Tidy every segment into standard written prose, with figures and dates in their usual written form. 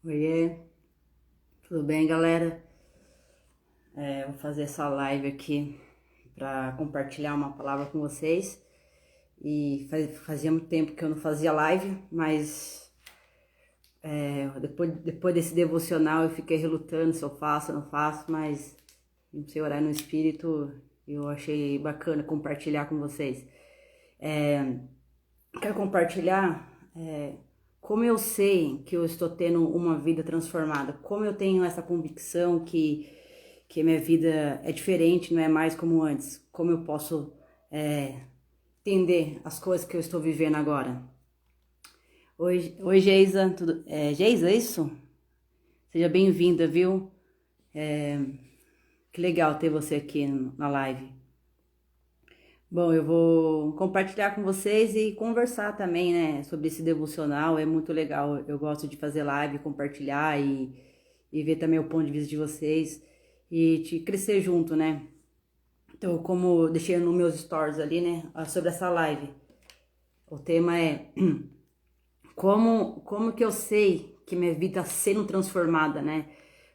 Oiê, tudo bem, galera? Vou fazer essa live aqui para compartilhar uma palavra com vocês. E fazia muito tempo que eu não fazia live, mas depois desse devocional eu fiquei relutando se eu faço ou não faço, mas não sei, orar no espírito, eu achei bacana compartilhar com vocês. Quero compartilhar como eu sei que eu estou tendo uma vida transformada, como eu tenho essa convicção que a minha vida é diferente, não é mais como antes, como eu posso entender as coisas que eu estou vivendo agora. Oi Geisa, Geisa, é isso? Seja bem-vinda, viu? Que legal ter você aqui na live. Bom, eu vou compartilhar com vocês e conversar também, né, sobre esse devocional. É muito legal. Eu gosto de fazer live, compartilhar e ver também o ponto de vista de vocês e te crescer junto, né? Então, como eu deixei nos meus stories ali, né, sobre essa live. O tema é como que eu sei que minha vida está sendo transformada, né?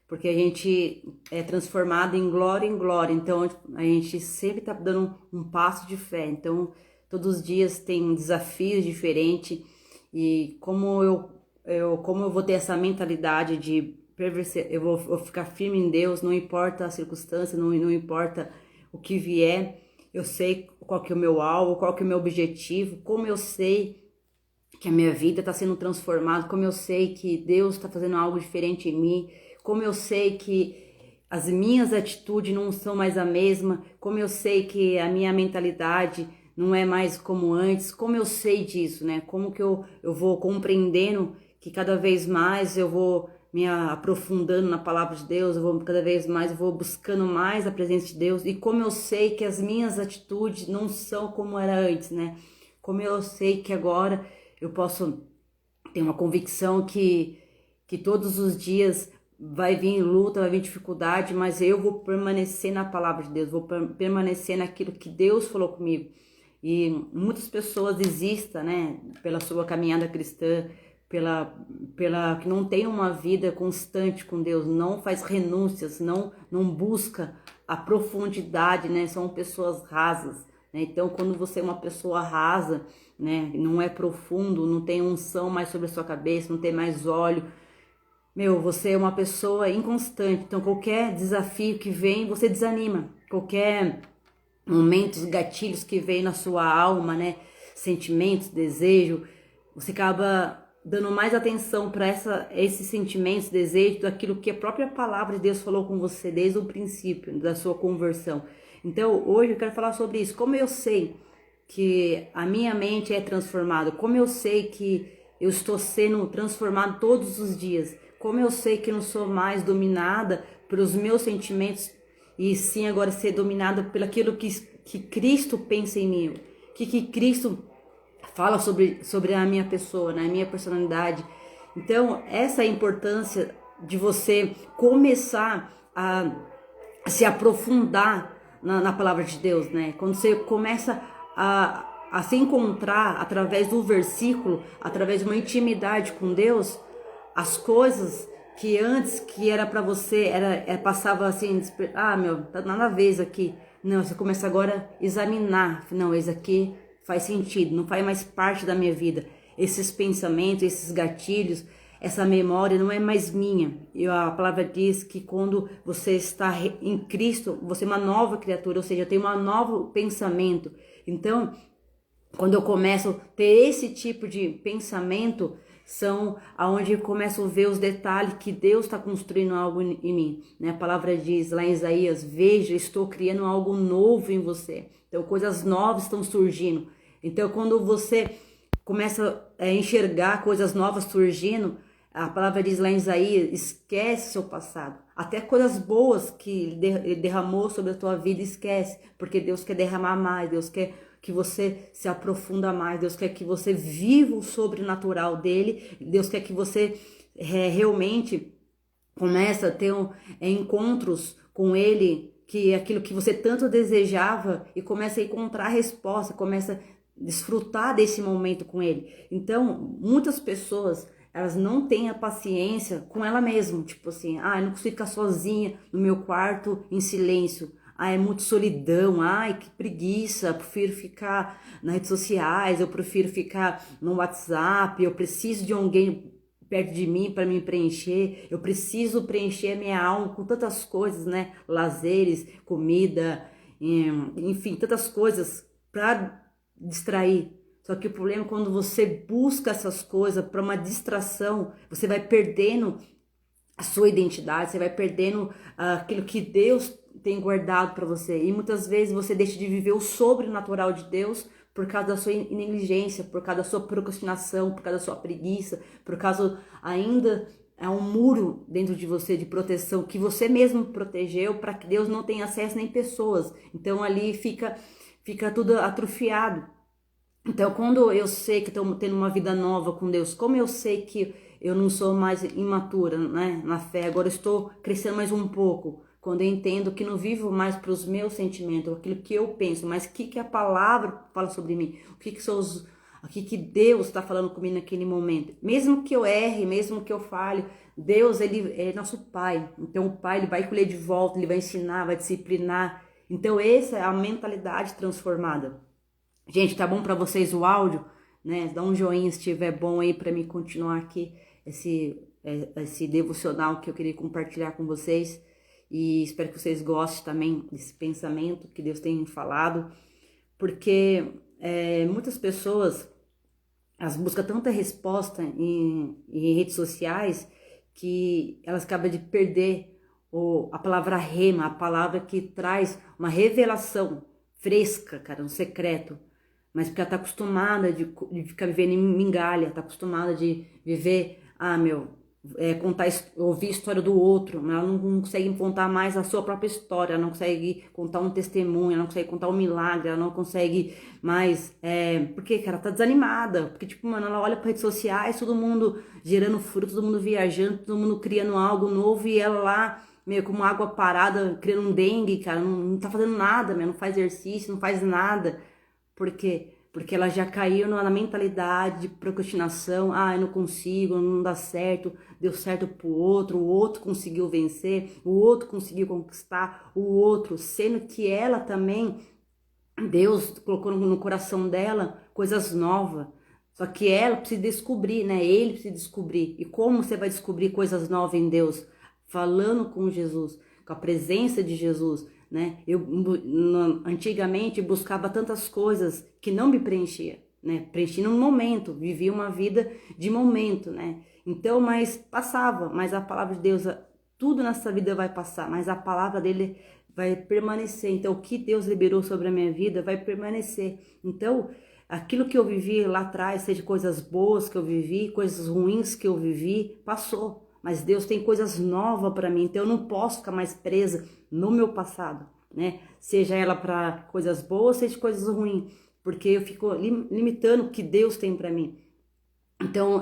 Porque a gente é transformado em glória, então a gente sempre está dando um passo de fé. Então, todos os dias tem desafios diferentes e como eu vou ter essa mentalidade de eu vou ficar firme em Deus, não importa a circunstância, não importa o que vier, eu sei qual que é o meu alvo, qual que é o meu objetivo, como eu sei que a minha vida está sendo transformada, como eu sei que Deus está fazendo algo diferente em mim, como eu sei que as minhas atitudes não são mais a mesma, como eu sei que a minha mentalidade não é mais como antes, como eu sei disso, né? Como que eu vou compreendendo que cada vez mais eu vou me aprofundando na palavra de Deus, cada vez mais eu vou buscando mais a presença de Deus, e como eu sei que as minhas atitudes não são como era antes, né? Como eu sei que agora eu posso ter uma convicção que todos os dias vai vir luta, vai vir dificuldade, mas eu vou permanecer na palavra de Deus, vou permanecer naquilo que Deus falou comigo. E muitas pessoas desistem, né, pela sua caminhada cristã, pela que não tem uma vida constante com Deus, não faz renúncias, não busca a profundidade, né? São pessoas rasas, né? Então, quando você é uma pessoa rasa, né, não é profundo, não tem unção mais sobre a sua cabeça, não tem mais óleo, você é uma pessoa inconstante. Então, qualquer desafio que vem, você desanima. Qualquer momentos, gatilhos que vem na sua alma, né? Sentimentos, desejo, você acaba dando mais atenção para esses sentimentos, desejos, daquilo que a própria palavra de Deus falou com você desde o princípio da sua conversão. Então, hoje eu quero falar sobre isso. Como eu sei que a minha mente é transformada? Como eu sei que eu estou sendo transformado todos os dias? Como eu sei que não sou mais dominada pelos meus sentimentos e sim agora ser dominada pelo aquilo que Cristo pensa em mim, que Cristo fala sobre a minha pessoa, né, a minha personalidade. Então, essa é a importância de você começar a se aprofundar na palavra de Deus, né? Quando você começa a se encontrar através do versículo, através de uma intimidade com Deus, as coisas que antes que era para você passava assim, tá nada a ver isso aqui. Não, você começa agora a examinar, não, isso aqui faz sentido, não faz mais parte da minha vida. Esses pensamentos, esses gatilhos, essa memória não é mais minha. E a palavra diz que quando você está em Cristo, você é uma nova criatura, ou seja, tem um novo pensamento. Então, quando eu começo a ter esse tipo de pensamento, são aonde eu começo a ver os detalhes que Deus está construindo algo em mim, né? A palavra diz lá em Isaías: veja, estou criando algo novo em você. Então, coisas novas estão surgindo. Então, quando você começa a enxergar coisas novas surgindo, a palavra diz lá em Isaías: esquece seu passado. Até coisas boas que ele derramou sobre a tua vida, esquece. Porque Deus quer derramar mais, Deus quer que você se aprofunda mais, Deus quer que você viva o sobrenatural dele, Deus quer que você realmente comece a ter encontros com ele, que é aquilo que você tanto desejava, e começa a encontrar a resposta, começa a desfrutar desse momento com ele. Então, muitas pessoas elas não têm a paciência com ela mesma. Tipo assim, eu não consigo ficar sozinha no meu quarto em silêncio. É muito solidão. Ai, que preguiça. Eu prefiro ficar nas redes sociais, eu prefiro ficar no WhatsApp, eu preciso de alguém perto de mim para me preencher. Eu preciso preencher minha alma com tantas coisas, né? Lazeres, comida, enfim, tantas coisas para distrair. Só que o problema é quando você busca essas coisas para uma distração, você vai perdendo a sua identidade, você vai perdendo aquilo que Deus tem guardado para você. E muitas vezes você deixa de viver o sobrenatural de Deus por causa da sua negligência, por causa da sua procrastinação, por causa da sua preguiça, por causa ainda é um muro dentro de você de proteção que você mesmo protegeu para que Deus não tenha acesso nem pessoas. Então ali fica tudo atrofiado. Então, quando eu sei que estou tendo uma vida nova com Deus, como eu sei que eu não sou mais imatura, né, na fé, agora eu estou crescendo mais um pouco, quando eu entendo que não vivo mais para os meus sentimentos, aquilo que eu penso, mas o que a palavra fala sobre mim, o que Deus está falando comigo naquele momento. Mesmo que eu erre, mesmo que eu falhe, Deus, ele é nosso Pai. Então, o Pai, ele vai colher de volta, ele vai ensinar, vai disciplinar. Então, essa é a mentalidade transformada. Gente, tá bom para vocês o áudio, né? Dá um joinha se estiver bom aí para mim continuar aqui esse devocional que eu queria compartilhar com vocês. E espero que vocês gostem também desse pensamento que Deus tem falado, porque muitas pessoas elas buscam tanta resposta em redes sociais que elas acabam de perder a palavra rema, a palavra que traz uma revelação fresca, cara, um secreto. Mas porque ela tá acostumada de ficar vivendo em migalha, tá acostumada de viver, ouvir a história do outro, mas ela não consegue contar mais a sua própria história, ela não consegue contar um testemunho, ela não consegue contar um milagre, ela não consegue mais, porque, cara, ela tá desanimada, porque, tipo, mano, ela olha para redes sociais, todo mundo gerando fruto, todo mundo viajando, todo mundo criando algo novo, e ela lá, meio como água parada, criando um dengue, cara, não tá fazendo nada, não faz exercício, não faz nada. Por quê? Porque ela já caiu na mentalidade de procrastinação. Eu não consigo, não dá certo, deu certo pro outro, o outro conseguiu vencer, o outro conseguiu conquistar o outro, sendo que ela também, Deus colocou no coração dela coisas novas. Só que ela precisa descobrir, né? Ele precisa descobrir. E como você vai descobrir coisas novas em Deus? Falando com Jesus, com a presença de Jesus, né? Eu antigamente buscava tantas coisas que não me preenchia, né? Preenchia num momento, vivia uma vida de momento, né? Então, mas passava, mas a palavra de Deus, tudo nessa vida vai passar, mas a palavra dele vai permanecer. Então, o que Deus liberou sobre a minha vida vai permanecer. Então, aquilo que eu vivi lá atrás, seja coisas boas que eu vivi, coisas ruins que eu vivi, passou. Mas Deus tem coisas novas para mim, então eu não posso ficar mais presa no meu passado, né? Seja ela para coisas boas, seja coisas ruins, porque eu fico limitando o que Deus tem para mim. Então,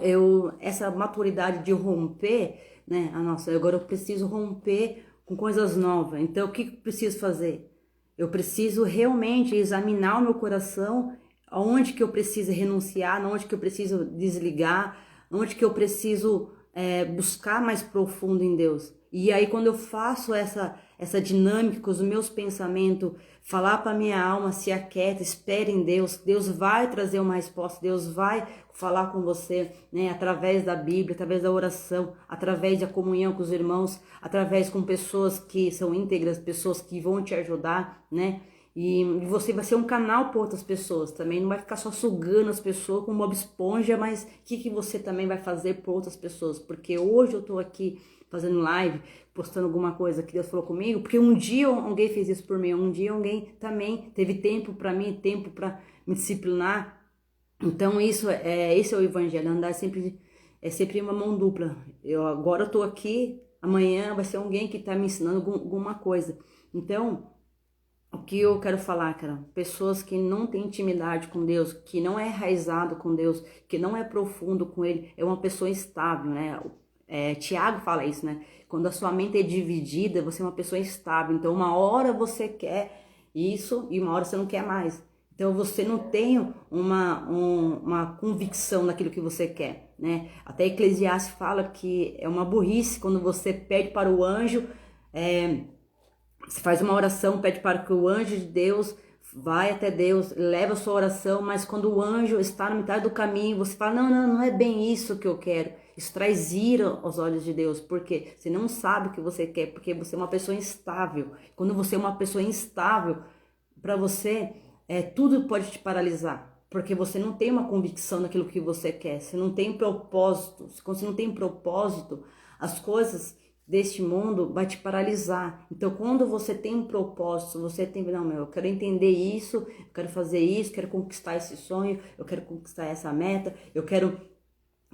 essa maturidade de romper, né? Agora eu preciso romper com coisas novas. Então, o que eu preciso fazer? Eu preciso realmente examinar o meu coração, aonde que eu preciso renunciar, aonde que eu preciso desligar, aonde que eu preciso buscar mais profundo em Deus. E aí quando eu faço essa dinâmica com os meus pensamentos, falar para minha alma, se aquieta, espere em Deus, Deus vai trazer uma resposta, Deus vai falar com você, né, através da Bíblia, através da oração, através da comunhão com os irmãos, através com pessoas que são íntegras, pessoas que vão te ajudar, né? E você vai ser um canal para outras pessoas também, não vai ficar só sugando as pessoas como Bob Esponja, mas o que você também vai fazer por outras pessoas? Porque hoje eu tô aqui fazendo live, postando alguma coisa que Deus falou comigo, porque um dia alguém fez isso por mim, um dia alguém também teve tempo para mim, tempo para me disciplinar. Então esse é o evangelho, andar é sempre uma mão dupla. Agora eu tô aqui, amanhã vai ser alguém que tá me ensinando alguma coisa. Então, o que eu quero falar, cara, pessoas que não têm intimidade com Deus, que não é enraizado com Deus, que não é profundo com Ele, é uma pessoa instável, né? Tiago fala isso, né? Quando a sua mente é dividida, você é uma pessoa instável. Então, uma hora você quer isso e uma hora você não quer mais. Então, você não tem uma convicção naquilo que você quer. né? Até Eclesiastes fala que é uma burrice quando você pede para o anjo, você faz uma oração, pede para que o anjo de Deus vai até Deus, leva a sua oração, mas quando o anjo está na metade do caminho, você fala, não é bem isso que eu quero. Isso traz ira aos olhos de Deus, porque você não sabe o que você quer, porque você é uma pessoa instável. Quando você é uma pessoa instável, para você, tudo pode te paralisar, porque você não tem uma convicção naquilo que você quer, você não tem propósito. Quando você não tem propósito, as coisas deste mundo vai te paralisar. Então, quando você tem um propósito, você tem, não, eu quero entender isso, eu quero fazer isso, quero conquistar esse sonho, eu quero conquistar essa meta, eu quero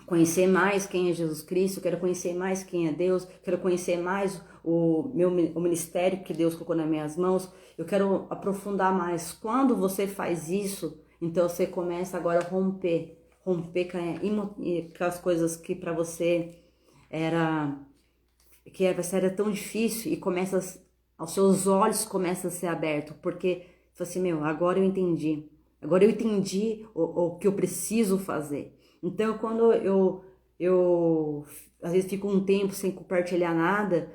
conhecer mais quem é Jesus Cristo, eu quero conhecer mais quem é Deus, quero conhecer mais o ministério que Deus colocou nas minhas mãos, eu quero aprofundar mais. Quando você faz isso, então você começa agora a romper com as coisas que para você era tão difícil, e aos seus olhos começa a ser aberto, porque você assim, agora eu entendi o que eu preciso fazer. Então, quando eu às vezes fico um tempo sem compartilhar nada,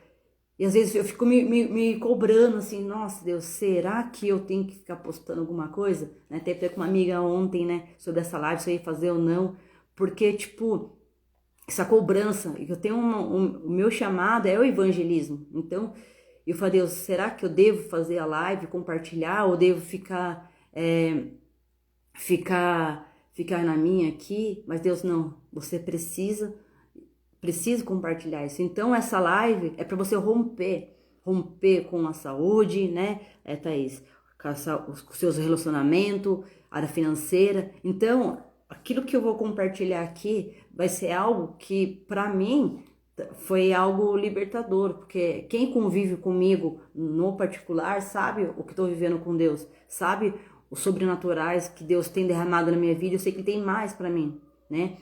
e às vezes eu fico me cobrando assim, nossa Deus, será que eu tenho que ficar postando alguma coisa? Né? Até falei com uma amiga ontem, né, sobre essa live, se eu ia fazer ou não, porque, tipo, essa cobrança, eu tenho o meu chamado é o evangelismo. Então, eu falei, Deus, será que eu devo fazer a live, compartilhar, ou devo ficar na minha aqui? Mas Deus, não, você precisa compartilhar isso. Então, essa live é para você romper com a saúde, né, Thaís? Com os seus relacionamentos, área financeira. Então, aquilo que eu vou compartilhar aqui vai ser algo que, para mim, foi algo libertador, porque quem convive comigo no particular sabe o que estou vivendo com Deus, sabe os sobrenaturais que Deus tem derramado na minha vida. Eu sei que tem mais para mim, né?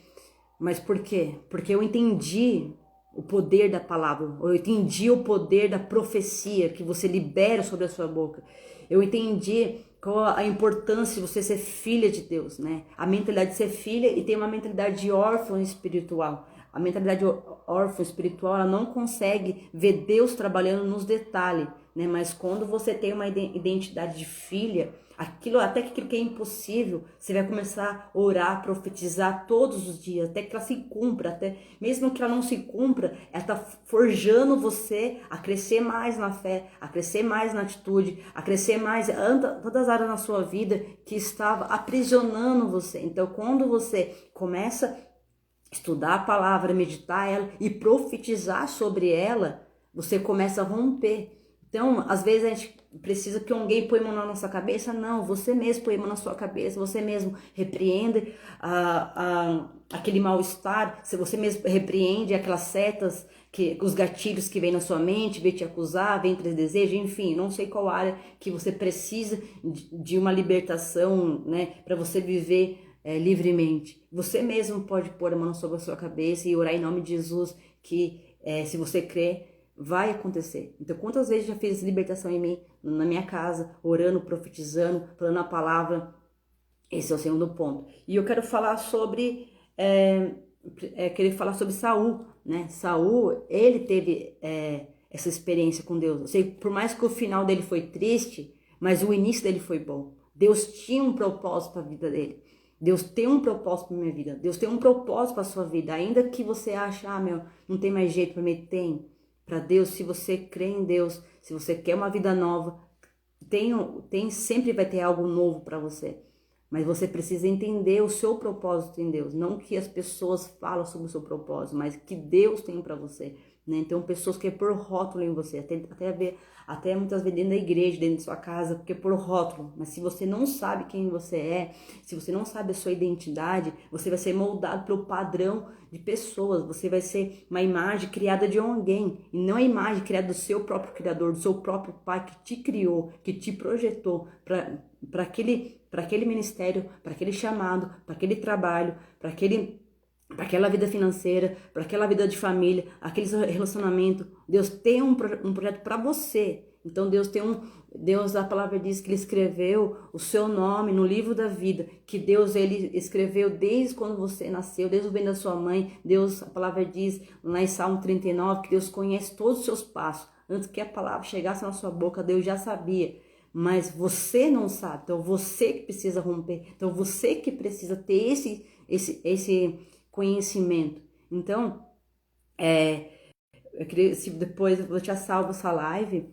Mas por quê? Porque eu entendi o poder da palavra, eu entendi o poder da profecia que você libera sobre a sua boca. Eu entendi qual a importância de você ser filha de Deus, né? A mentalidade de ser filha, e tem uma mentalidade de órfão espiritual. A mentalidade órfã espiritual, ela não consegue ver Deus trabalhando nos detalhes, né? Mas quando você tem uma identidade de filha, até que aquilo que é impossível, você vai começar a orar, profetizar todos os dias, até que ela se cumpra, até mesmo que ela não se cumpra, ela está forjando você a crescer mais na fé, a crescer mais na atitude, a crescer mais todas as áreas na sua vida que estava aprisionando você. Então, quando você começa a estudar a palavra, meditar ela e profetizar sobre ela, você começa a romper. Então, às vezes a gente precisa que alguém põe a mão na nossa cabeça. Não, você mesmo põe a mão na sua cabeça, você mesmo repreende aquele mal-estar, você mesmo repreende aquelas setas, os gatilhos que vêm na sua mente, vem te acusar, vem trazer desejo, enfim, não sei qual área que você precisa de uma libertação, né, para você viver livremente. Você mesmo pode pôr a mão sobre a sua cabeça e orar em nome de Jesus, que se você crer, vai acontecer. Então, quantas vezes já fiz libertação em mim, na minha casa, orando, profetizando, falando a palavra. Esse é o segundo ponto. E eu quero falar sobre Saul, né? Saul, ele teve essa experiência com Deus. Eu sei, por mais que o final dele foi triste, mas o início dele foi bom. Deus tinha um propósito para a vida dele. Deus tem um propósito para minha vida. Deus tem um propósito para a sua vida. Ainda que você ache, não tem mais jeito para mim, tem. Para Deus, se você crê em Deus, se você quer uma vida nova, sempre vai ter algo novo para você. Mas você precisa entender o seu propósito em Deus. Não que as pessoas falam sobre o seu propósito, mas que Deus tem para você. Né? Então, pessoas que pôr rótulo em você, até muitas vezes dentro da igreja, dentro da sua casa, porque pôr rótulo. Mas se você não sabe quem você é, se você não sabe a sua identidade, você vai ser moldado pelo padrão de pessoas. Você vai ser uma imagem criada de alguém, e não a imagem criada do seu próprio Criador, do seu próprio Pai que te criou, que te projetou para aquele ministério, para aquele chamado, para aquele trabalho, para aquele para aquela vida financeira, para aquela vida de família, aquele relacionamento. Deus tem um projeto para você. Então Deus, a palavra diz que ele escreveu o seu nome no livro da vida, que Deus, ele escreveu desde quando você nasceu, desde o ventre da sua mãe. Deus, a palavra diz lá em Salmo 39, que Deus conhece todos os seus passos. Antes que a palavra chegasse na sua boca, Deus já sabia. Mas você não sabe, então você que precisa romper, então você que precisa ter esse conhecimento. Então, eu queria, se depois eu vou te salvo essa live,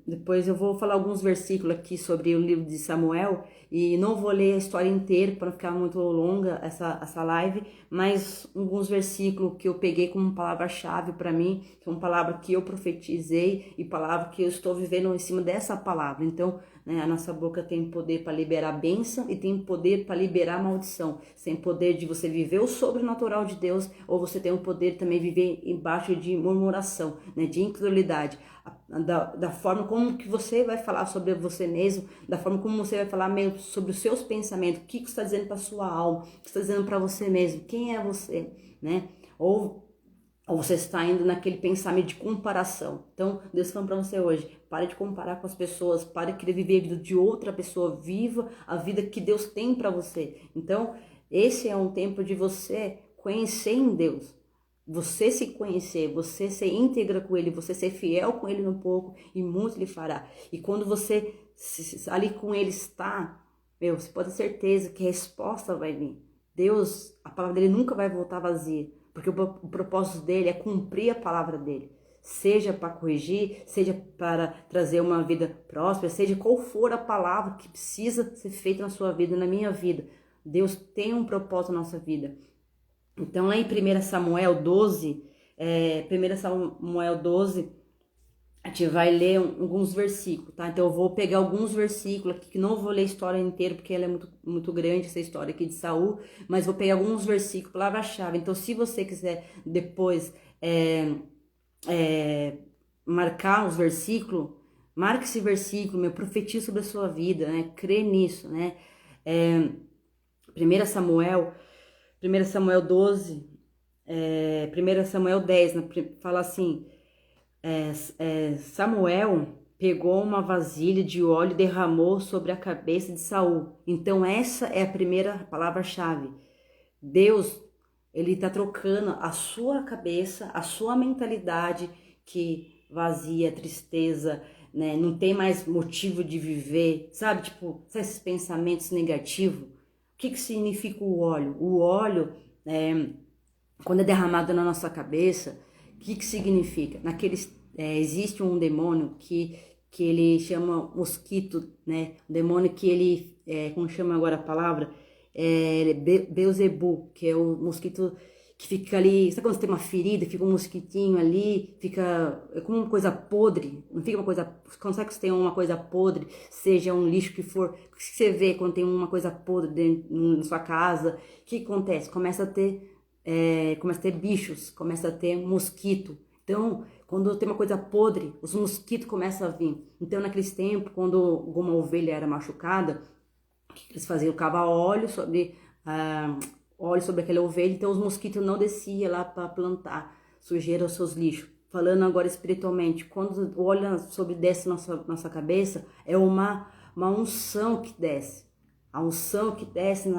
depois eu vou falar alguns versículos aqui sobre o livro de Samuel, e não vou ler a história inteira para não ficar muito longa essa live, mas alguns versículos que eu peguei como palavra-chave para mim, que é uma palavra que eu profetizei e palavra que eu estou vivendo em cima dessa palavra. Então, né, a nossa boca tem poder para liberar bênção e tem poder para liberar maldição. Sem poder de você viver o sobrenatural de Deus, ou você tem o poder também de viver embaixo de murmuração, né, de incredulidade. Da forma como que você vai falar sobre você mesmo, da forma como você vai falar mesmo sobre os seus pensamentos, o que você está dizendo para sua alma, o que você está dizendo para você mesmo, quem é você, né? Ou você está indo naquele pensamento de comparação. Então, Deus falando para você hoje, pare de comparar com as pessoas, pare de querer viver a vida de outra pessoa, viva a vida que Deus tem para você. Então, esse é um tempo de você conhecer em Deus, você se conhecer, você ser íntegra com Ele, você ser fiel com Ele no pouco e muito Ele fará. E quando você ali com Ele está, você pode ter certeza que a resposta vai vir. Deus, a palavra dele nunca vai voltar vazia, porque o propósito dele é cumprir a palavra dele. Seja para corrigir, seja para trazer uma vida próspera, seja qual for a palavra que precisa ser feita na sua vida, na minha vida. Deus tem um propósito na nossa vida. Então, lá em 1 Samuel 12, a gente vai ler alguns versículos, tá? Então, eu vou pegar alguns versículos aqui, que não vou ler a história inteira, porque ela é muito, muito grande, essa história aqui de Saul, mas vou pegar alguns versículos, palavra-chave. Então, se você quiser depois marcar os versículos, marque esse versículo, profetiza sobre a sua vida, né? Crê nisso, né? 1 Samuel 12, 1 Samuel 10, né, fala assim, Samuel pegou uma vasilha de óleo e derramou sobre a cabeça de Saul. Então essa é a primeira palavra-chave. Deus, ele está trocando a sua cabeça, a sua mentalidade que vazia, tristeza, né, não tem mais motivo de viver, sabe? Tipo, esses pensamentos negativos. O que significa o óleo? O óleo, quando é derramado na nossa cabeça, o que significa? Existe um demônio que ele chama mosquito, né? Um demônio que ele, como chama agora a palavra? Beelzebu, que é o mosquito que fica ali, sabe quando você tem uma ferida, fica um mosquitinho ali, fica como uma coisa podre, não fica uma coisa, quando você tem uma coisa podre, seja um lixo que for, o que você vê quando tem uma coisa podre dentro, na sua casa, o que acontece? Começa a ter bichos, começa a ter mosquito. Então, quando tem uma coisa podre, os mosquitos começam a vir. Então, naqueles tempos, quando alguma ovelha era machucada, o que eles faziam? Cava óleo sobre aquela ovelha, então os mosquitos não desciam lá para plantar sujeira aos seus lixos. Falando agora espiritualmente, quando o óleo desce na nossa cabeça, é uma unção que desce. A unção que desce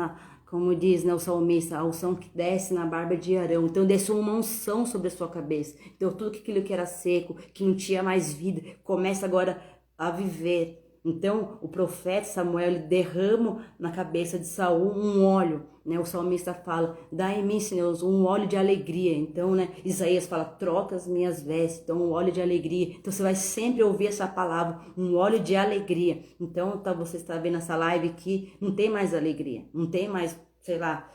como diz, né, o salmista, a unção que desce na barba de Arão. Então desce uma unção sobre a sua cabeça. Então tudo aquilo que era seco, que não tinha mais vida, começa agora a viver. Então o profeta Samuel, ele derrama na cabeça de Saul um óleo, né? O salmista fala, dá em mim, Senhor, um óleo de alegria. Então, né, Isaías fala, troca as minhas vestes, então um óleo de alegria. Então você vai sempre ouvir essa palavra, um óleo de alegria. Então você está vendo essa live aqui, não tem mais alegria, não tem mais, sei lá,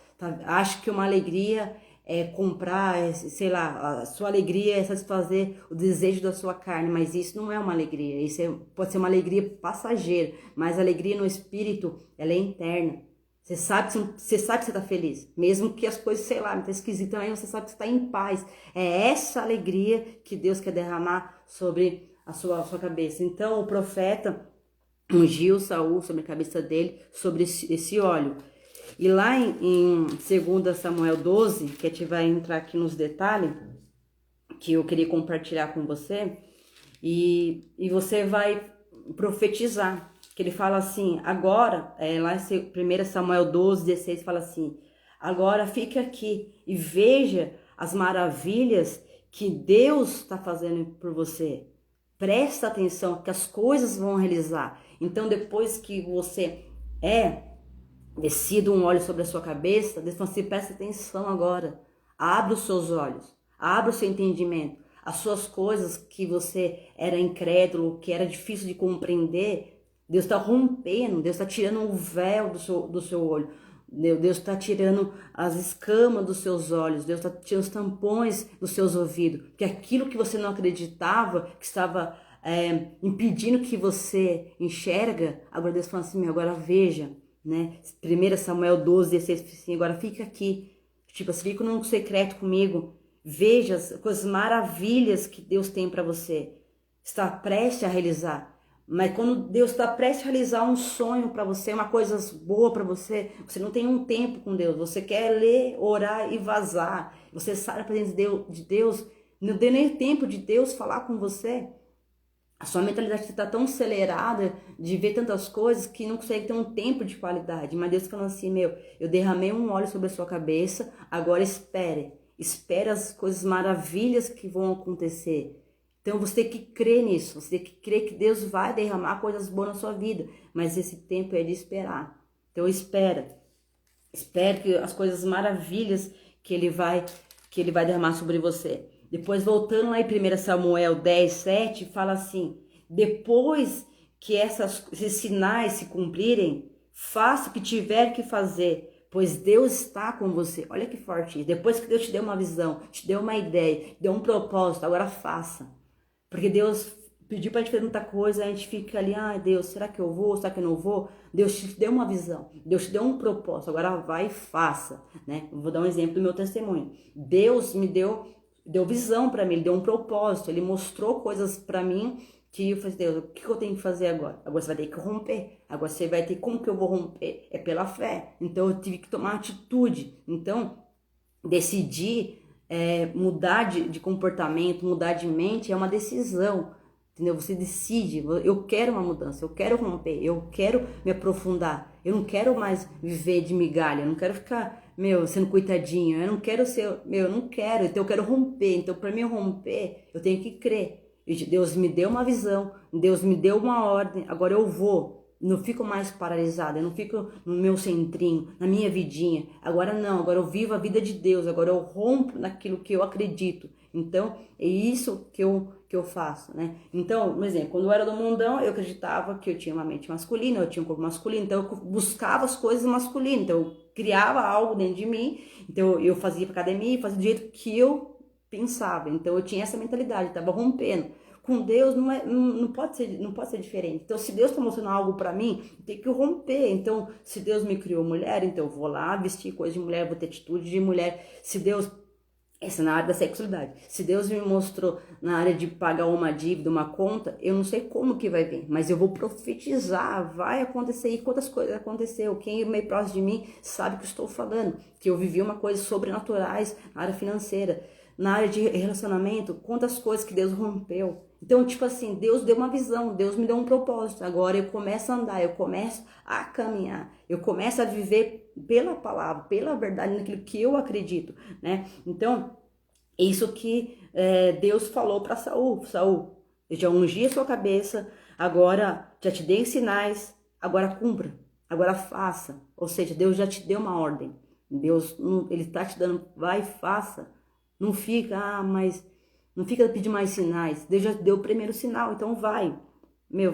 acho que uma alegria é comprar, sei lá, a sua alegria é satisfazer o desejo da sua carne, mas isso não é uma alegria, pode ser uma alegria passageira, mas a alegria no espírito, ela é interna. Você sabe que você está feliz, mesmo que as coisas, sei lá, não tá esquisito, mas você sabe que você está em paz. É essa alegria que Deus quer derramar sobre a sua cabeça. Então o profeta ungiu Saul sobre a cabeça dele, sobre esse óleo. E lá em 2 Samuel 12, que a gente vai entrar aqui nos detalhes, que eu queria compartilhar com você, e você vai profetizar, que ele fala assim, agora, lá em 1 Samuel 12, 16, fala assim, agora fique aqui e veja as maravilhas que Deus está fazendo por você. Presta atenção que as coisas vão realizar. Então, depois que você descido um óleo sobre a sua cabeça, Deus fala assim, presta atenção agora. Abra os seus olhos, abra o seu entendimento. As suas coisas que você era incrédulo, que era difícil de compreender, Deus está rompendo, Deus está tirando o véu do seu olho. Deus está tirando as escamas dos seus olhos, Deus está tirando os tampões dos seus ouvidos, porque aquilo que você não acreditava, que estava impedindo que você enxerga, agora Deus fala assim, agora veja, né? 1 Samuel 12, 16, assim, agora fica aqui, tipo assim, fica num secreto comigo, veja as coisas maravilhas que Deus tem para você, está prestes a realizar. Mas quando Deus está prestes a realizar um sonho para você, uma coisa boa para você, você não tem um tempo com Deus. Você quer ler, orar e vazar. Você sai para dentro de Deus, não deu nem tempo de Deus falar com você. A sua mentalidade está tão acelerada de ver tantas coisas que não consegue ter um tempo de qualidade. Mas Deus falando assim, eu derramei um óleo sobre a sua cabeça, agora espere. Espere as coisas maravilhas que vão acontecer. Então você tem que crer nisso, você tem que crer que Deus vai derramar coisas boas na sua vida, mas esse tempo é de esperar. Então espere que as coisas maravilhas que ele vai derramar sobre você. Depois voltando lá em 1 Samuel 10, 7, fala assim, depois que esses sinais se cumprirem, faça o que tiver que fazer, pois Deus está com você. Olha que forte isso. Depois que Deus te deu uma visão, te deu uma ideia, deu um propósito, agora faça. Porque Deus pediu pra gente fazer muita coisa, a gente fica ali, Deus, será que eu vou, será que eu não vou? Deus te deu uma visão, Deus te deu um propósito, agora vai e faça, né? Eu vou dar um exemplo do meu testemunho. Deus me deu visão para mim, ele deu um propósito, ele mostrou coisas para mim que eu falei, Deus, o que eu tenho que fazer agora? Agora você vai ter que romper, agora você vai ter, como que eu vou romper? É pela fé, então eu tive que tomar atitude, então decidir mudar de comportamento, mudar de mente é uma decisão, entendeu? Você decide, eu quero uma mudança, eu quero romper, eu quero me aprofundar, eu não quero mais viver de migalha, eu não quero ficar, sendo coitadinho, eu não quero ser, eu não quero, então eu quero romper, então para mim romper, eu tenho que crer. Deus me deu uma visão, Deus me deu uma ordem, agora eu vou. Não fico mais paralisada, eu não fico no meu centrinho, na minha vidinha. Agora não, agora eu vivo a vida de Deus, agora eu rompo naquilo que eu acredito. Então, é isso que eu faço, né? Então, por exemplo, quando eu era do mundão, eu acreditava que eu tinha uma mente masculina, eu tinha um corpo masculino, então eu buscava as coisas masculinas, então eu criava algo dentro de mim, então eu fazia pra academia, fazia do jeito que eu pensava. Então eu tinha essa mentalidade, estava rompendo. Com Deus não pode ser diferente. Então, se Deus está mostrando algo para mim, tem que romper. Então, se Deus me criou mulher, então eu vou lá vestir coisa de mulher, vou ter atitude de mulher. Se Deus, essa é na área da sexualidade. Se Deus me mostrou na área de pagar uma dívida, uma conta, eu não sei como que vai vir, mas eu vou profetizar, vai acontecer. E quantas coisas aconteceu? Quem é meio próximo de mim sabe o que estou falando, que eu vivi uma coisa sobrenaturais na área financeira. Na área de relacionamento, quantas coisas que Deus rompeu. Então, tipo assim, Deus deu uma visão, Deus me deu um propósito. Agora eu começo a andar, eu começo a caminhar, eu começo a viver pela palavra, pela verdade, naquilo que eu acredito, né? Então, é isso que Deus falou para Saul. Saul, eu já ungi a sua cabeça, agora já te dei sinais, agora cumpra, agora faça. Ou seja, Deus já te deu uma ordem. Deus, ele está te dando, vai e faça. Não fica, mas não fica pedindo mais sinais. Deus já deu o primeiro sinal, então vai.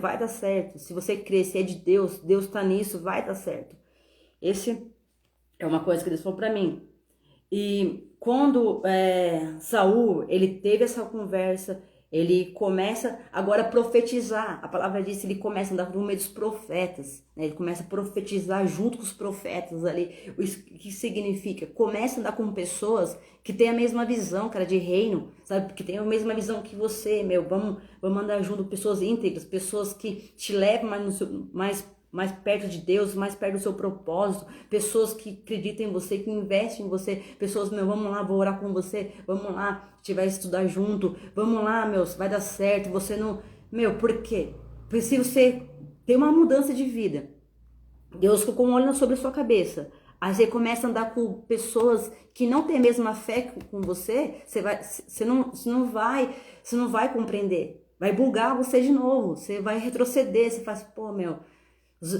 Vai dar certo. Se você crer, se é de Deus, Deus tá nisso, vai dar certo. Esse é uma coisa que Deus falou pra mim. E quando Saul, ele teve essa conversa, ele começa agora a profetizar. A palavra diz que ele começa a andar no meio dos profetas, né? Ele começa a profetizar junto com os profetas ali. O que significa? Começa a andar com pessoas que têm a mesma visão, cara, de reino, sabe? Que tem a mesma visão que você, vamos andar junto, pessoas íntegras, pessoas que te levam mais mais perto de Deus, mais perto do seu propósito, pessoas que acreditam em você, que investem em você, pessoas, meu, vamos lá, vou orar com você, vamos lá, a gente vai estudar junto, vamos lá, meu, vai dar certo, você não, meu, por quê? Porque se você tem uma mudança de vida, Deus colocou um olho sobre a sua cabeça, aí você começa a andar com pessoas que não têm a mesma fé com você, você não vai compreender, vai bugar você de novo, você vai retroceder, você faz, pô, meu,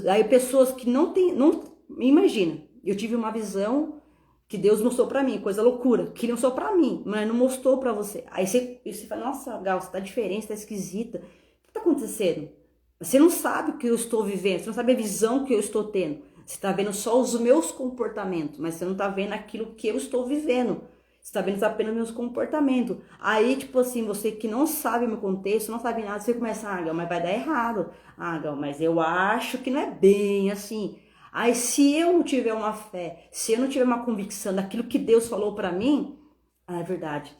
aí pessoas que não tem, não, imagina, eu tive uma visão que Deus mostrou pra mim, coisa loucura, que não mostrou pra mim, mas não mostrou pra você. Aí você fala, nossa, Gal, você tá diferente, você tá esquisita. O que tá acontecendo? Você não sabe o que eu estou vivendo, você não sabe a visão que eu estou tendo. Você tá vendo só os meus comportamentos, mas você não tá vendo aquilo que eu estou vivendo. Você tá vendo apenas meus comportamentos. Aí, tipo assim, você que não sabe o meu contexto, não sabe nada, você começa, Gal, mas vai dar errado. Gal, mas eu acho que não é bem assim. Aí, se eu não tiver uma fé, se eu não tiver uma convicção daquilo que Deus falou pra mim, é verdade.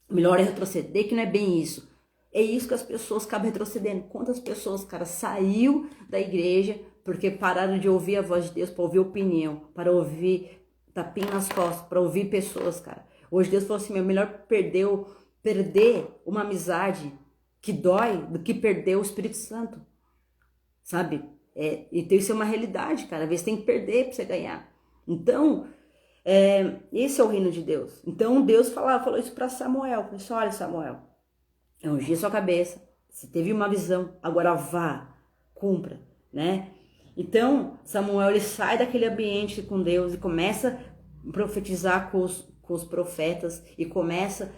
Melhor é retroceder, que não é bem isso. É isso que as pessoas acabam retrocedendo. Quantas pessoas, cara, saiu da igreja porque pararam de ouvir a voz de Deus, para ouvir opinião, para ouvir tapinha nas costas, para ouvir pessoas, cara. Hoje Deus falou assim, meu, melhor perder uma amizade que dói do que perder o Espírito Santo, sabe? Então isso é uma realidade, cara. Às vezes tem que perder para você ganhar. Então, esse é o reino de Deus. Então Deus falou isso para Samuel. Falou assim, olha, Samuel, eu ungi a sua cabeça, você teve uma visão, agora vá, cumpra, né? Então Samuel, ele sai daquele ambiente com Deus e começa a profetizar com os profetas e começa,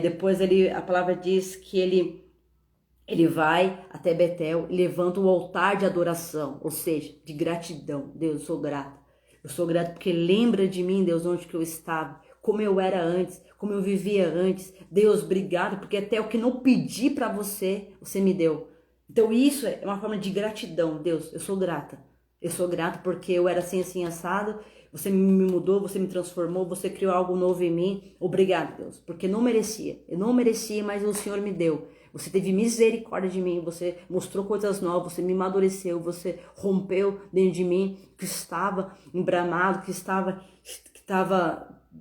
depois a palavra diz que ele vai até Betel e levanta o altar de adoração, ou seja, de gratidão. Deus, eu sou grato. Eu sou grato porque lembra de mim, Deus, onde que eu estava, como eu era antes, como eu vivia antes. Deus, obrigado, porque até o que não pedi para você, você me deu. Então isso é uma forma de gratidão. Deus, eu sou grata. Eu sou grata porque eu era assim, assim, assado. Você me mudou, você me transformou, você criou algo novo em mim. Obrigado, Deus, porque não merecia. Eu não merecia, mas o Senhor me deu. Você teve misericórdia de mim, você mostrou coisas novas, você me amadureceu, você rompeu dentro de mim que estava embramado,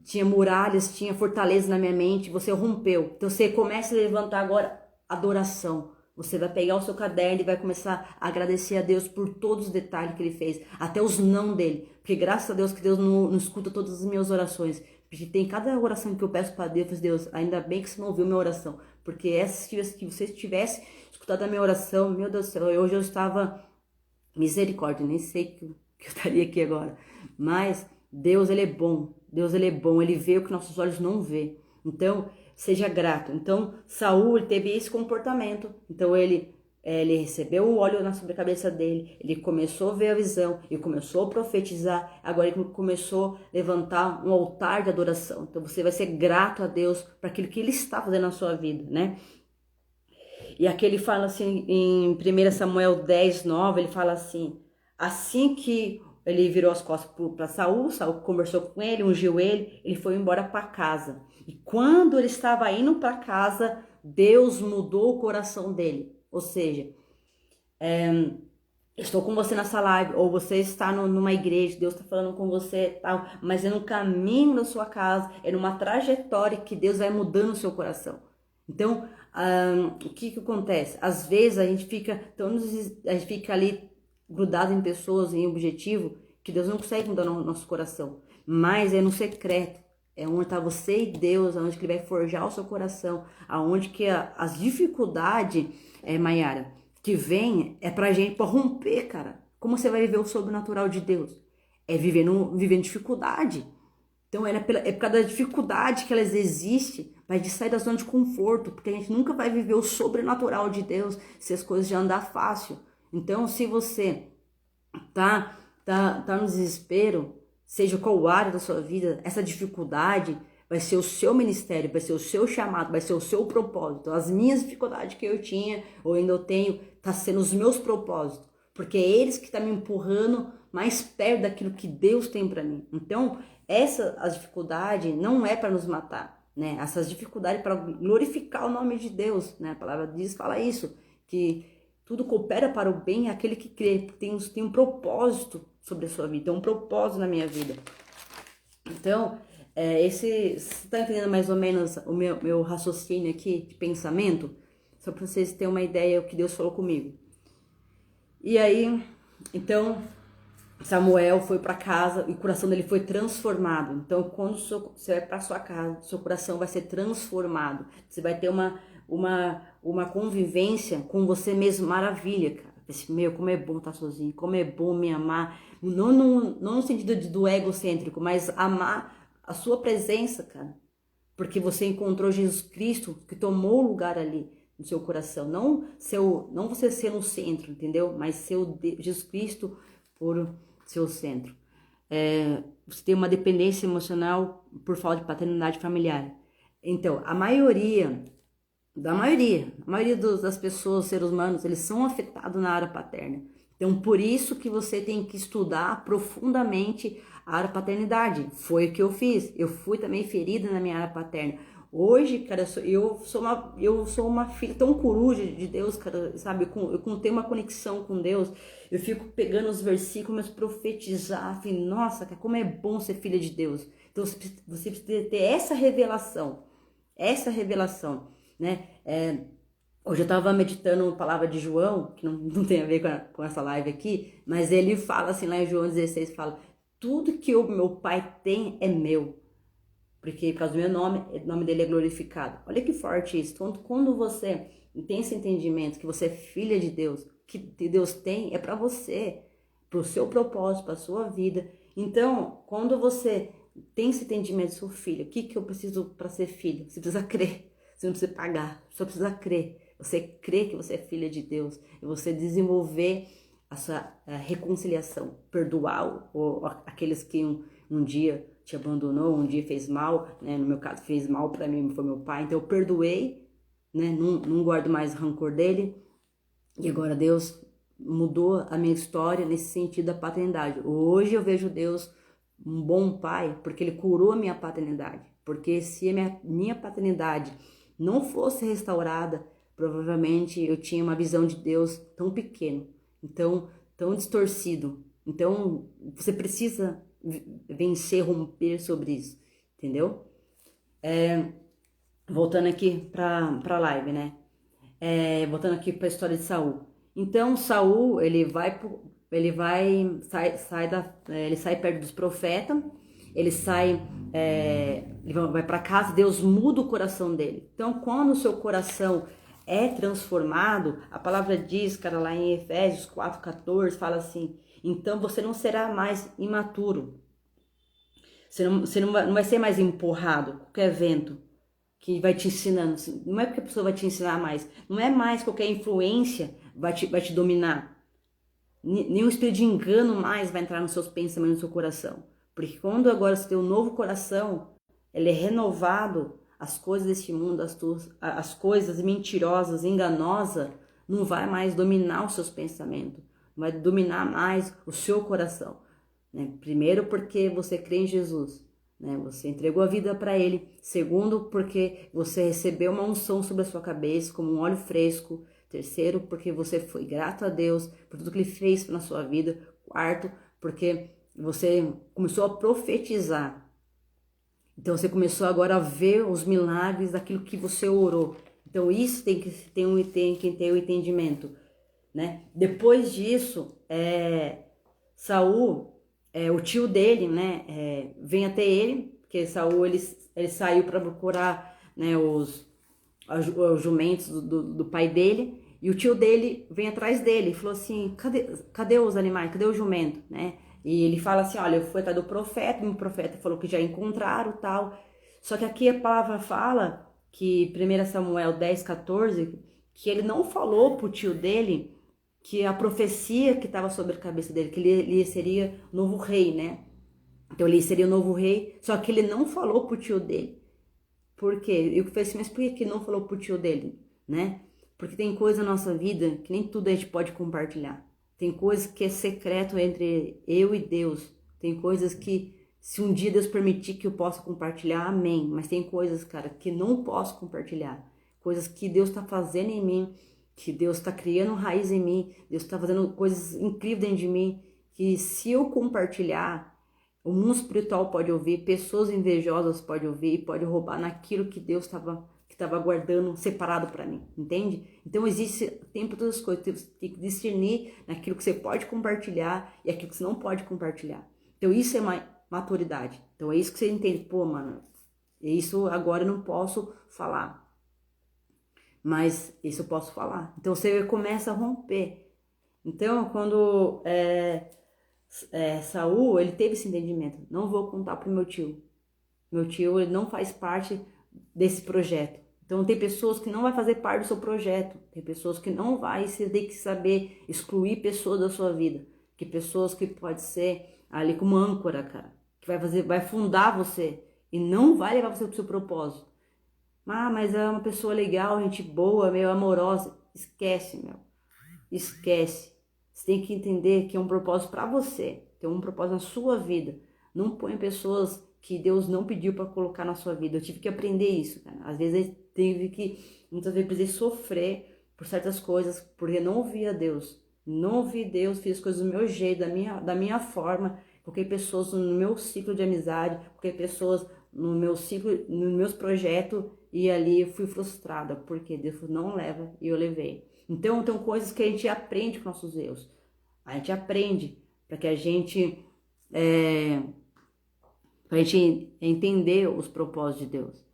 tinha muralhas, tinha fortaleza na minha mente, você rompeu. Então você começa a levantar agora adoração. Você vai pegar o seu caderno e vai começar a agradecer a Deus por todos os detalhes que Ele fez, até os não dele. Porque graças a Deus que Deus não escuta todas as minhas orações. Porque tem cada oração que eu peço para Deus, Deus, ainda bem que você não ouviu minha oração. Porque que você tivesse escutado a minha oração, meu Deus do céu, hoje eu estava misericórdia, nem sei que eu estaria aqui agora. Mas Deus, Ele é bom. Deus, Ele é bom. Ele vê o que nossos olhos não vê. Então, seja grato. Então, Saul, ele teve esse comportamento. Então, ele recebeu o óleo sobre a cabeça dele. Ele começou a ver a visão. Ele começou a profetizar. Agora, ele começou a levantar um altar de adoração. Então, você vai ser grato a Deus para aquilo que Ele está fazendo na sua vida, né? E aqui ele fala assim, em 1 Samuel 10, 9, ele fala assim que ele virou as costas para Saul conversou com ele, ungiu ele foi embora para casa. E quando ele estava indo para casa, Deus mudou o coração dele. Ou seja, estou com você nessa live, ou você está numa igreja, Deus está falando com você, tal, mas é no caminho da sua casa, é numa trajetória que Deus vai mudando o seu coração. Então, o que acontece? Às vezes a gente fica ali grudado em pessoas, em objetivo, que Deus não consegue mudar no nosso coração. Mas é no secreto, é onde está você e Deus, onde que Ele vai forjar o seu coração, aonde que as dificuldades, Maiara, que vem pra gente, pra romper, cara. Como você vai viver o sobrenatural de Deus? É vivendo dificuldade. Então é por causa da dificuldade que elas existem, pra gente sair da zona de conforto, porque a gente nunca vai viver o sobrenatural de Deus se as coisas já andar fácil. Então, se você tá no desespero, seja qual área da sua vida, essa dificuldade vai ser o seu ministério, vai ser o seu chamado, vai ser o seu propósito. As minhas dificuldades que eu tinha, ou ainda eu tenho, tá sendo os meus propósitos, porque é eles que estão me empurrando mais perto daquilo que Deus tem para mim. Então, as dificuldades não é para nos matar, né? Essas dificuldades é para glorificar o nome de Deus, né? A palavra fala isso, que tudo coopera para o bem aquele que crê, tem um propósito sobre a sua vida, tem um propósito na minha vida. Então, você está entendendo mais ou menos o meu raciocínio aqui de pensamento? Só para vocês terem uma ideia do que Deus falou comigo. E aí, então, Samuel foi para casa e o coração dele foi transformado. Então, quando você vai para sua casa, seu coração vai ser transformado. Você vai ter uma convivência com você mesmo, maravilha, cara. Meu, como é bom estar sozinho, como é bom me amar. Não no sentido do egocêntrico, mas amar a sua presença, cara. Porque você encontrou Jesus Cristo que tomou lugar ali no seu coração. Não você ser no centro, entendeu? Mas ser Jesus Cristo por seu centro. Você tem uma dependência emocional por falta de paternidade familiar. Então, a maioria das pessoas, seres humanos, eles são afetados na área paterna. Então, por isso que você tem que estudar profundamente a área paternidade. Foi o que eu fiz. Eu fui também ferida na minha área paterna. Hoje, cara, eu sou uma filha tão coruja de Deus, cara, sabe? Eu tenho uma conexão com Deus. Eu fico pegando os versículos, profetizar. Assim, nossa, cara, como é bom ser filha de Deus. Então, você precisa ter essa revelação. Né? Hoje eu estava meditando a palavra de João, que não tem a ver com essa live aqui, mas ele fala assim, lá em João 16, fala, tudo que o meu pai tem é meu, porque por causa do meu nome, o nome dele é glorificado. Olha que forte isso. Quando você tem esse entendimento que você é filha de Deus, que Deus tem é para você, para o seu propósito, para a sua vida. Então, quando você tem esse entendimento, sou filha, o que eu preciso para ser filha? Você precisa crer, você não precisa pagar, você só precisa crer. Você crê que você é filha de Deus e você desenvolver a sua reconciliação, perdoar aqueles que um dia te abandonou, um dia fez mal, né? No meu caso fez mal para mim, foi meu pai, então eu perdoei, né? Não guardo mais rancor dele. E agora Deus mudou a minha história nesse sentido da paternidade. Hoje eu vejo Deus um bom pai porque ele curou a minha paternidade. Porque se a minha paternidade não fosse restaurada, provavelmente eu tinha uma visão de Deus tão pequeno, então tão distorcido. Então você precisa vencer, romper sobre isso, entendeu? Voltando aqui para a live, né? Voltando aqui para a história de Saul. Então Saul ele sai perto dos profetas, ele vai para casa, Deus muda o coração dele. Então quando o seu coração é transformado, a palavra diz, cara, lá em Efésios 4:14, fala assim, então você não será mais imaturo, você não vai ser mais empurrado, qualquer vento que vai te ensinando, não é porque a pessoa vai te ensinar mais, não é mais qualquer influência vai te dominar, nenhum espírito de engano mais vai entrar nos seus pensamentos, no seu coração, porque quando agora você tem um novo coração, ele é renovado, as coisas deste mundo, as coisas mentirosas, enganosas, não vai mais dominar os seus pensamentos, não vai dominar mais o seu coração, né? Primeiro porque você crê em Jesus, né? Você entregou a vida para Ele. Segundo porque você recebeu uma unção sobre a sua cabeça como um óleo fresco. Terceiro porque você foi grato a Deus por tudo que Ele fez na sua vida. Quarto porque você começou a profetizar. Então você começou agora a ver os milagres daquilo que você orou. Então isso tem que ter um entendimento, né? Depois disso, Saul, o tio dele, né, vem até ele, porque Saul ele saiu para procurar, né, os jumentos do pai dele, e o tio dele vem atrás dele e falou assim, cadê os animais, cadê o jumento, né? E ele fala assim, olha, eu fui atrás do profeta, o profeta falou que já encontraram tal. Só que aqui a palavra fala que 1 Samuel 10:14, que ele não falou pro tio dele que a profecia que estava sobre a cabeça dele, que ele seria novo rei, né? Então ele seria o novo rei, só que ele não falou pro tio dele. Por quê? Eu falei assim, mas por que não falou pro tio dele, né? Porque tem coisa na nossa vida que nem tudo a gente pode compartilhar. Tem coisas que é secreto entre eu e Deus. Tem coisas que, se um dia Deus permitir que eu possa compartilhar, amém. Mas tem coisas, cara, que não posso compartilhar. Coisas que Deus tá fazendo em mim, que Deus está criando raiz em mim, Deus está fazendo coisas incríveis dentro de mim, que se eu compartilhar, o mundo espiritual pode ouvir, pessoas invejosas podem ouvir e pode roubar naquilo que Deus estava guardando separado para mim, entende? Então existe tempo todas as coisas, tem que discernir naquilo que você pode compartilhar e aquilo que você não pode compartilhar. Então isso é maturidade. Então é isso que você entende, pô, mano, isso agora eu não posso falar, mas isso eu posso falar. Então você começa a romper. Então quando Saul, ele teve esse entendimento, não vou contar pro meu tio, ele não faz parte desse projeto. Então tem pessoas que não vai fazer parte do seu projeto, tem pessoas que não vai, você tem que saber excluir pessoas da sua vida, que pessoas que pode ser ali como âncora, cara, que vai fundar você e não vai levar você pro seu propósito. Ah, mas é uma pessoa legal, gente boa, meio amorosa. Esquece, meu. Esquece. Você tem que entender que é um propósito para você, tem um propósito na sua vida. Não põe pessoas que Deus não pediu para colocar na sua vida. Eu tive que aprender isso, cara. Às vezes muitas vezes precisei sofrer por certas coisas, porque não ouvia Deus. Não ouvi Deus, fiz as coisas do meu jeito, da minha forma. Coloquei pessoas no meu ciclo de amizade, coloquei pessoas no meu ciclo, nos meus projetos, e ali eu fui frustrada, porque Deus não leva e eu levei. Então, tem coisas que a gente aprende com nossos erros. A gente aprende para que a gente entender os propósitos de Deus.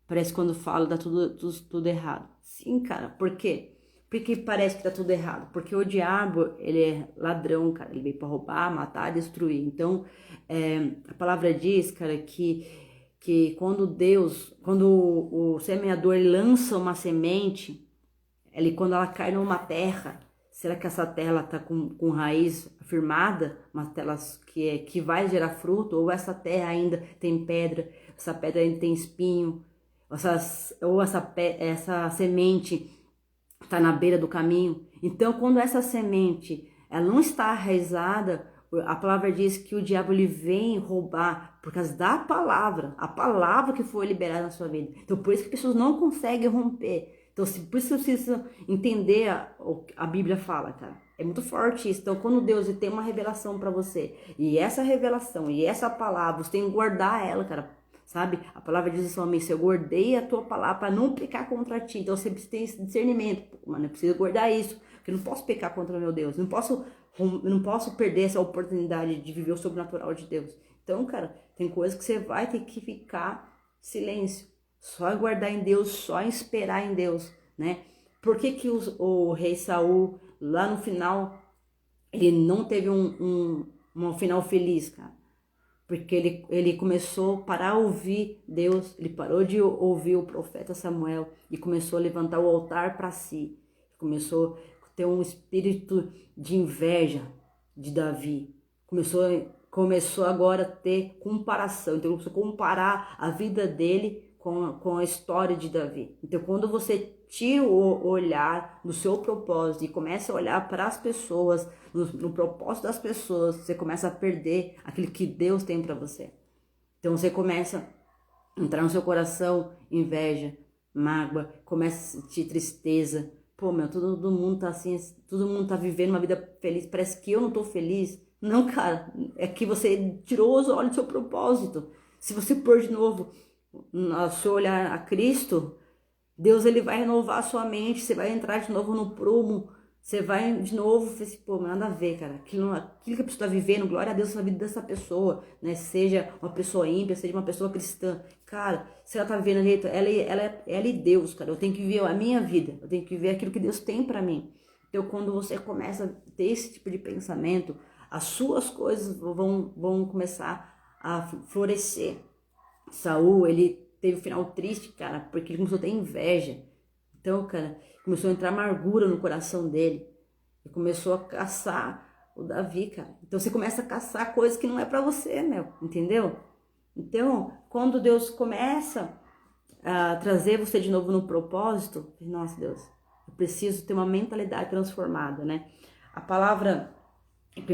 Parece que quando fala dá tudo errado. Sim, cara, por quê? Porque parece que tá tudo errado. Porque o diabo, ele é ladrão, cara. Ele veio para roubar, matar, destruir. Então, a palavra diz, cara, que quando o semeador lança uma semente, quando ela cai numa terra, será que essa terra ela tá com raiz firmada, uma terra que vai gerar fruto, ou essa terra ainda tem pedra, essa pedra ainda tem espinho, ou essa semente está na beira do caminho? Então, quando essa semente ela não está arraizada, a palavra diz que o diabo ele vem roubar por causa da palavra, a palavra que foi liberada na sua vida. Então, por isso que pessoas não conseguem romper. Então, por isso você precisa entender a Bíblia fala, cara. É muito forte isso. Então, quando Deus tem uma revelação para você, e essa revelação, e essa palavra, você tem que guardar ela, cara. Sabe? A palavra diz assim, eu guardei a tua palavra para não pecar contra ti. Então, você precisa ter esse discernimento. Mano, eu preciso guardar isso, porque eu não posso pecar contra o meu Deus. Eu não posso perder essa oportunidade de viver o sobrenatural de Deus. Então, cara, tem coisas que você vai ter que ficar silêncio. Só guardar em Deus, só esperar em Deus, né? Por que o rei Saul, lá no final, ele não teve um final feliz, cara? Porque ele começou a parar a ouvir Deus, ele parou de ouvir o profeta Samuel e começou a levantar o altar para si. Começou a ter um espírito de inveja de Davi. Começou agora a ter comparação. Então, ele começou a comparar a vida dele com a história de Davi. Então, quando você tira o olhar do seu propósito e começa a olhar para as pessoas, no propósito das pessoas, você começa a perder aquilo que Deus tem para você. Então, você começa a entrar no seu coração inveja, mágoa, começa a sentir tristeza. Pô, meu, todo mundo tá assim, todo mundo tá vivendo uma vida feliz, parece que eu não tô feliz. Não, cara, é que você tirou os olhos do seu propósito. Se você pôr de novo no seu olhar a Cristo, Deus ele vai renovar a sua mente, você vai entrar de novo no prumo, você vai de novo, assim, pô, nada a ver, cara, aquilo que a pessoa está vivendo, glória a Deus na vida dessa pessoa, né, seja uma pessoa ímpia, seja uma pessoa cristã, cara, se ela tá vivendo jeito, ela e Deus, cara, eu tenho que viver a minha vida, eu tenho que viver aquilo que Deus tem para mim. Então, quando você começa a ter esse tipo de pensamento, as suas coisas vão começar a florescer. Saul, ele teve um final triste, cara, porque ele começou a ter inveja. Então, cara, começou a entrar amargura no coração dele. E começou a caçar o Davi, cara. Então, você começa a caçar coisas que não é pra você, meu, entendeu? Então, quando Deus começa a trazer você de novo no propósito, nossa, Deus, eu preciso ter uma mentalidade transformada, né? A palavra em 1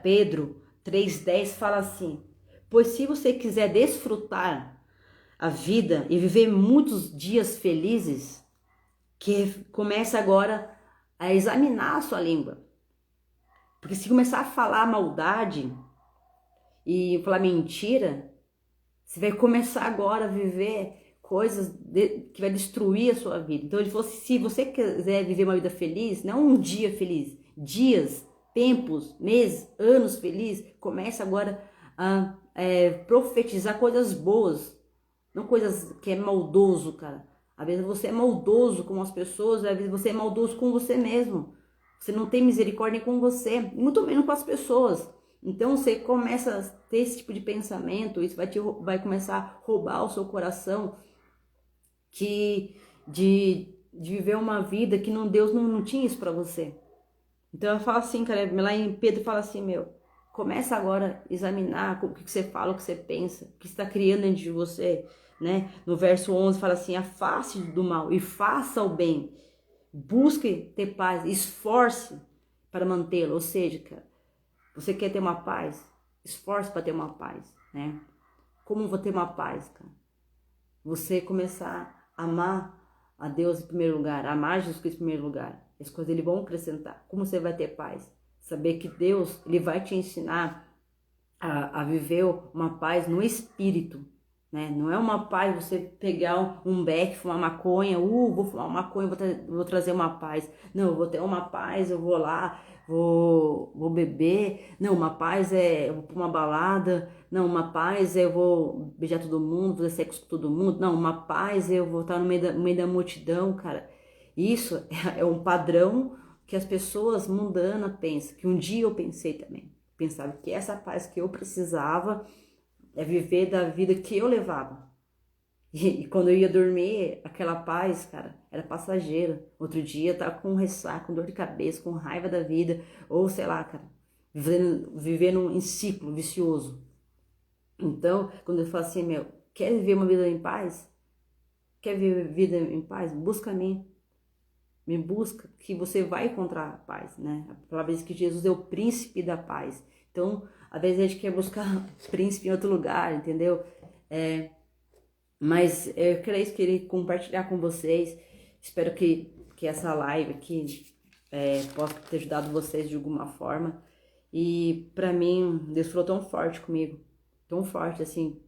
Pedro 3,10 fala assim: pois se você quiser desfrutar a vida e viver muitos dias felizes, que comece agora a examinar a sua língua. Porque se começar a falar maldade e falar mentira, você vai começar agora a viver coisas que vai destruir a sua vida. Então, se você quiser viver uma vida feliz, não um dia feliz, dias, tempos, meses, anos felizes, comece agora a profetizar coisas boas, não coisas que é maldoso, cara. Às vezes você é maldoso com as pessoas, às vezes você é maldoso com você mesmo. Você não tem misericórdia com você, muito menos com as pessoas. Então você começa a ter esse tipo de pensamento, isso vai começar a roubar o seu coração de viver uma vida que Deus não tinha isso para você. Então eu falo assim, cara, lá em Pedro fala assim, começa agora a examinar o que você fala, o que você pensa, o que está criando dentro de você, né? No verso 11 fala assim, afaste do mal e faça o bem, busque ter paz, esforce para mantê-lo, ou seja, cara, você quer ter uma paz? Esforce para ter uma paz, né? Como vou ter uma paz, cara? Você começar a amar a Deus em primeiro lugar, amar Jesus Cristo em primeiro lugar. As coisas ele vão acrescentar. Como você vai ter paz? Saber que Deus ele vai te ensinar a viver uma paz no espírito, né? Não é uma paz você pegar um beck, fumar maconha, vou fumar maconha, vou trazer uma paz. Não, eu vou ter uma paz, eu vou lá, vou beber. Não, uma paz eu vou pra uma balada. Não, uma paz eu vou beijar todo mundo, fazer sexo com todo mundo. Não, uma paz eu vou estar no meio da multidão, cara. Isso é um padrão que as pessoas mundanas pensam, que um dia eu pensei também. Pensava que essa paz que eu precisava é viver da vida que eu levava. E quando eu ia dormir, aquela paz, cara, era passageira. Outro dia eu tava com ressaca, com dor de cabeça, com raiva da vida, ou sei lá, cara, vivendo em ciclo vicioso. Então, quando eu falo assim, quer viver uma vida em paz? Quer viver vida em paz? Busca a mim. Me busca, que você vai encontrar a paz, né? A palavra diz que Jesus é o príncipe da paz. Então, às vezes a gente quer buscar príncipe em outro lugar, entendeu? Mas eu queria compartilhar com vocês. Espero que essa live aqui possa ter ajudado vocês de alguma forma. E pra mim, Deus falou tão forte comigo. Tão forte, assim.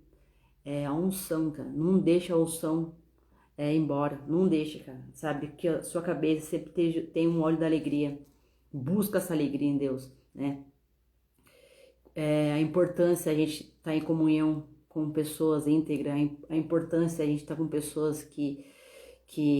A unção, cara. Não deixa a unção embora. Não deixa, cara. Sabe? Que a sua cabeça sempre tem um óleo da alegria. Busca essa alegria em Deus, né? A importância a gente estar em comunhão com pessoas íntegras, a importância a gente estar com pessoas que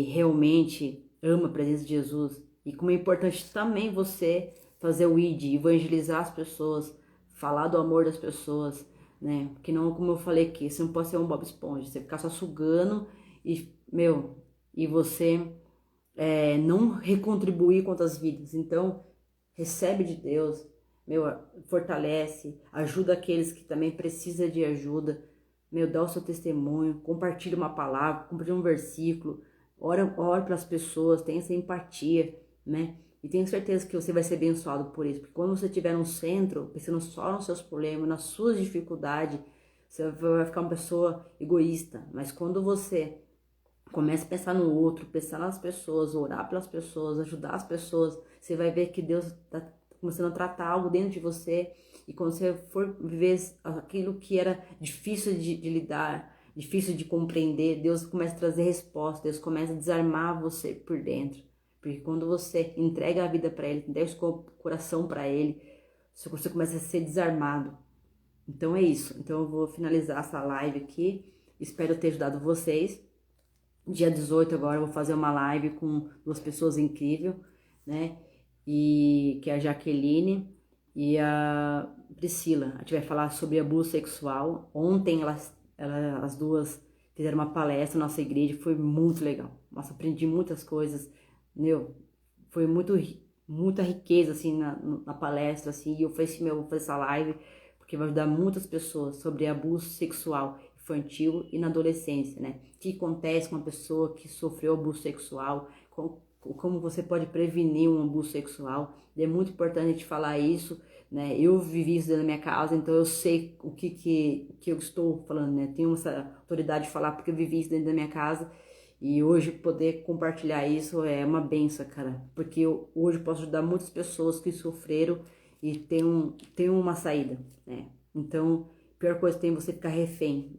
realmente amam a presença de Jesus. E como é importante também você fazer o ID, evangelizar as pessoas, falar do amor das pessoas, né? Porque não, como eu falei aqui, você não pode ser um Bob Esponja, você ficar só sugando e você não recontribuir com outras vidas. Então, recebe de Deus, fortalece, ajuda aqueles que também precisam de ajuda, dá o seu testemunho, compartilha uma palavra, compartilha um versículo, ora pelas pessoas, tenha essa empatia, né? E tenho certeza que você vai ser abençoado por isso, porque quando você estiver no centro, pensando só nos seus problemas, nas suas dificuldades, você vai ficar uma pessoa egoísta, mas quando você começa a pensar no outro, pensar nas pessoas, orar pelas pessoas, ajudar as pessoas, você vai ver que Deus está começando a tratar algo dentro de você. E quando você for viver aquilo que era difícil de lidar, difícil de compreender, Deus começa a trazer resposta, Deus começa a desarmar você por dentro. Porque quando você entrega a vida para Ele, entrega o seu coração para Ele, você começa a ser desarmado. Então é isso. Então eu vou finalizar essa live aqui. Espero ter ajudado vocês. Dia 18 agora eu vou fazer uma live com duas pessoas incríveis, né? E que é a Jaqueline e a Priscila. A gente vai falar sobre abuso sexual. Ontem as duas fizeram uma palestra na nossa igreja, foi muito legal. Nossa, aprendi muitas coisas, foi muita riqueza assim na palestra, assim. E eu falei assim, vou fazer essa live porque vai ajudar muitas pessoas sobre abuso sexual infantil e na adolescência, né? O que acontece com uma pessoa que sofreu abuso sexual, como você pode prevenir um abuso sexual. E é muito importante a gente falar isso, né? Eu vivi isso dentro da minha casa, então eu sei o que eu estou falando, né? Tenho essa autoridade de falar porque eu vivi isso dentro da minha casa E hoje poder compartilhar isso é uma benção, cara, porque eu hoje posso ajudar muitas pessoas que sofreram e tem uma saída, né? Então, a pior coisa tem você ficar refém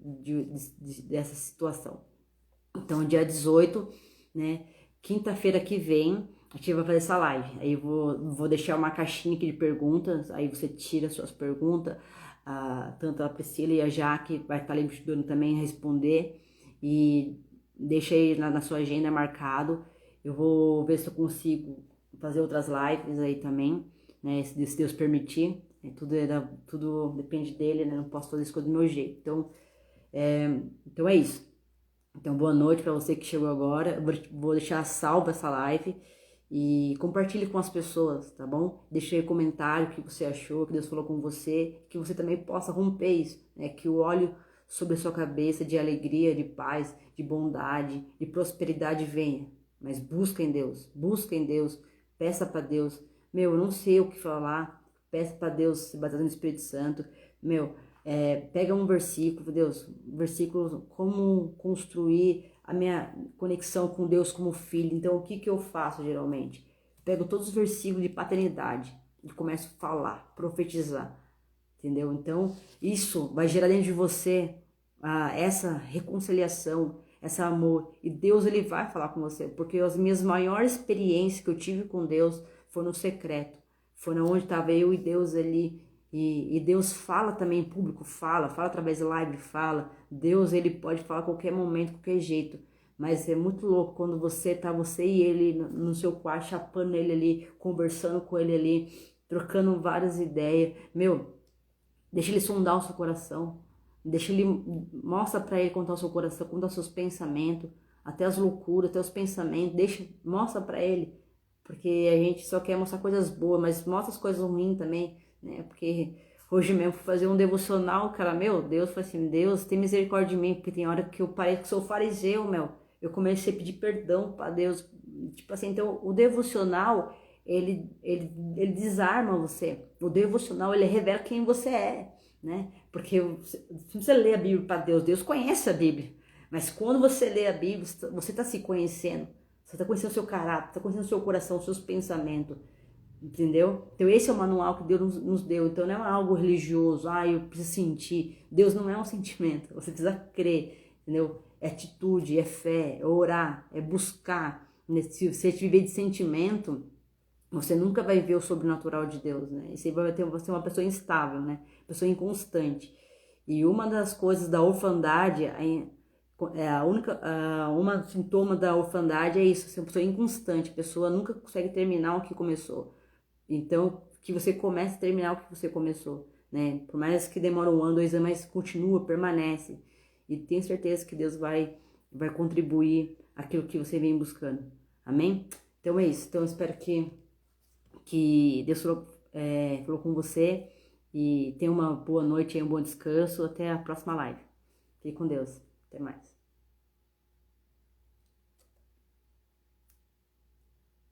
dessa situação. Então, dia 18, né? Quinta-feira que vem, a gente vai fazer essa live. Aí eu vou deixar uma caixinha aqui de perguntas, aí você tira suas perguntas, tanto a Priscila e a Jaque vai estar ali me ajudando também a responder. E deixa aí na sua agenda marcado. Eu vou ver se eu consigo fazer outras lives aí também, né? Se Deus permitir. Tudo depende dele, né? Não posso fazer as coisas do meu jeito. Então é isso. Então, boa noite para você que chegou agora. Eu vou deixar salva essa live e compartilhe com as pessoas, tá bom? Deixe aí comentário o que você achou, o que Deus falou com você, que você também possa romper isso, né? Que o óleo sobre a sua cabeça de alegria, de paz, de bondade, de prosperidade venha. Mas busca em Deus, peça para Deus. Meu, eu não sei o que falar, peça para Deus se basear no Espírito Santo. Meu, pega um versículo, Deus, versículo, como construir a minha conexão com Deus como filho. Então, o que eu faço geralmente? Pego todos os versículos de paternidade e começo a falar, profetizar, entendeu? Então, isso vai gerar dentro de você essa reconciliação, esse amor. E Deus, ele vai falar com você, porque as minhas maiores experiências que eu tive com Deus foram no secreto. Foi onde estava eu e Deus ali. E Deus fala também em público, fala através de live, fala. Deus, ele pode falar a qualquer momento, qualquer jeito. Mas é muito louco quando você e ele no seu quarto, chapando ele ali, conversando com ele ali, trocando várias ideias. Meu, deixa ele sondar o seu coração. Mostra pra ele contar o seu coração, contar os seus pensamentos, até as loucuras, até os pensamentos. Mostra pra ele. Porque a gente só quer mostrar coisas boas, mas mostra as coisas ruins também, né? Porque hoje mesmo fui fazer um devocional, cara, meu Deus, foi assim, Deus, tem misericórdia de mim, porque tem hora que eu parei que sou fariseu, meu. Eu comecei a pedir perdão pra Deus. Tipo assim, então o devocional, ele desarma você. O devocional, ele revela quem você é, né? Porque se você lê a Bíblia pra Deus, Deus conhece a Bíblia. Mas quando você lê a Bíblia, você tá se conhecendo. Você está conhecendo o seu caráter, está conhecendo o seu coração, os seus pensamentos, entendeu? Então esse é o manual que Deus nos deu. Então não é algo religioso, eu preciso sentir. Deus não é um sentimento, você precisa crer, entendeu? É atitude, é fé, é orar, é buscar. Se você viver de sentimento, você nunca vai ver o sobrenatural de Deus, né? E você vai ser uma pessoa instável, né? Pessoa inconstante. E uma das coisas da orfandade, uma sintoma da orfandade é isso, ser uma pessoa inconstante, a pessoa nunca consegue terminar o que começou. Então, que você comece a terminar o que você começou, né? Por mais que demore 1 ano, 2 anos, mas continua, permanece. E tenho certeza que Deus vai contribuir aquilo que você vem buscando. Amém? Então é isso. Então eu espero que Deus falou com você e tenha uma boa noite e um bom descanso. Até a próxima live. Fique com Deus. Até mais.